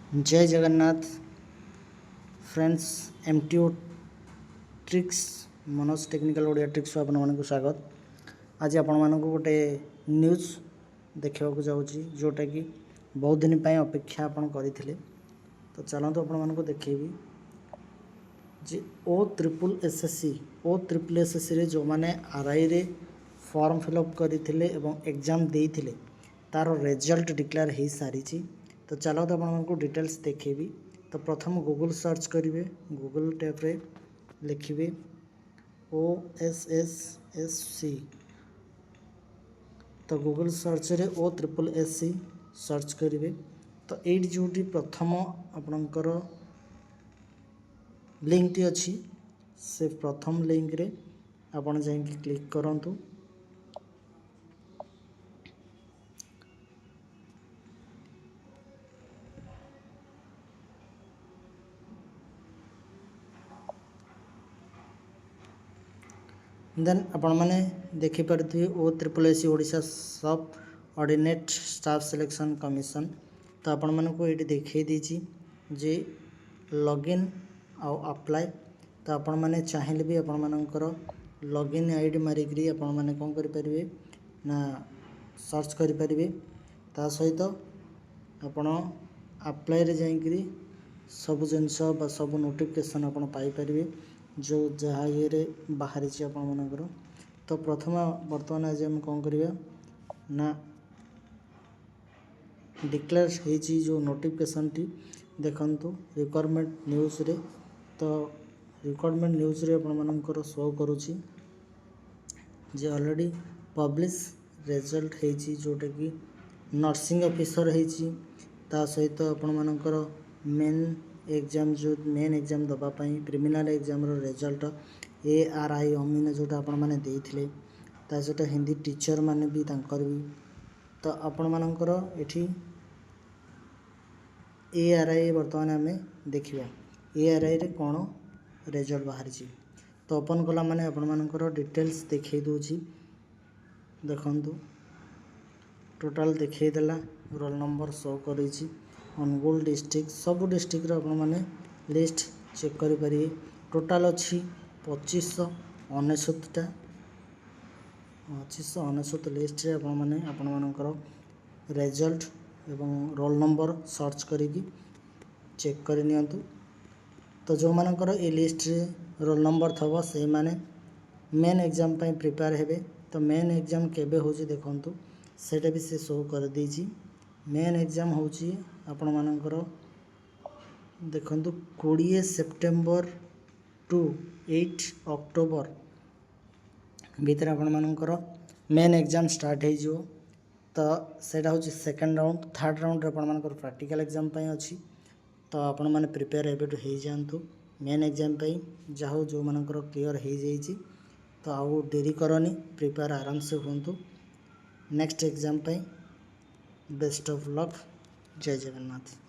जय Jagannath friends MTO tricks Manoj technical Odia tricks आपको स्वागत। आज आपण गोटे न्यूज देखा जाऊँगी जोटा कि बहुत दिन पर अपेक्षा आपण करते। तो चलते आपको देखेबी जे OSSC रे जो मैंने RI रे फॉर्म फिलअप करते एग्जाम देते तार रिजल्ट डिक्लेयर हो सारी। तो चलो तो आपको डिटेल्स देखेबी। तो प्रथम गूगल सर्च करेंगे, गूगल टैब रे लिखिए OSSC। तो गूगल सर्च रे OSSC सर्च करेंगे। तो ये जो प्रथम आपणकर लिंक टी अच्छी से प्रथम लिंक रे आपण जाइए क्लिक करंतु। देन आपण मैंने देखिपे OSSC ओडिशा सब ऑर्डिनेट स्टाफ सिलेक्शन कमिशन। तो आपण मानक ये देखे दीची जे लॉगिन आउ अप्लाई। तो आपण मैंने चाहिए भी आपण मानकर लॉगिन आईडी मारिकी आपण मैंने कौन करें ना सर्च करें। ता सहित आपण अप्लाई रे जाइकरी सब जिनस सब नोटिफिकेशन आपण पाई परिबे जो जहाँ ये बाहरी आपण मानकर। तो प्रथम बर्तमान आज हम कौन करवा ना डिक्लेयर होती जो नोटिफिकेशन टी देखंतु रिक्वायरमेंट न्यूज़ रे। तो रिक्वायरमेंट न्यूज़ रे आपण मानकर शो करुच्ची जे ऑलरेडी पब्लिश रिजल्ट होती जोटा कि नर्सिंग ऑफिसर होती। ता सहित आपण मानकर मेन एग्जाम जो मेन एग्जाम दवापाई क्रिमिनल एग्जाम रो रिजल्ट ARI अमीन जोटा आपण माने देइथिले। ता सहित हिंदी टीचर माने भी तांकर भी। तो आपण मानकर एठी ARI वर्तमान आम देखा ARI रे कौन रिजल्ट बाहरी। तो ओपन कला माने आपण मानकर डिटेल्स देखै दोची देखंतु। टोटाल देखै देला रोल नंबर शो करिछि अनुगुल डिस्ट्रिक्ट सब डिस्ट्रिक्ट रो आपण माने लिस्ट चेक करि पारि। टोटाल अछि 2599 लिस्ट रे आपण माने आपण मानकर रिजल्ट एवं रोल नंबर सर्च करिकी चेक कर नियंतु। तो जो मानकर ए लिस्ट रे रोल नंबर थबो से माने मेन एग्जाम पई प्रिपेयर हेबे। तो मेन एग्जाम केबे होची देखंतु सेटा भी से शो कर दीची। मेन एग्जाम होची आपण मानकर देखंतु 20 सेप्टेम्बर टू 8 अक्टोबर भीतर आपण मानकर मेन एग्जाम स्टार्ट हो जो। तो सेटा होची सेकंड राउंड। थर्ड राउंड रे आपण मानकर प्रैक्टिकल एग्जाम पई अछि। तो आपण माने प्रिपेयर एबे हो जांतु मेन एग्जाम पई जाहो जो मानकर क्लियर हो जाईची। तो आउ देरी करनी प्रिपेयर आराम से होंतु नेक्स्ट एग्जाम पई। Best of luck. जय जगन्नाथ।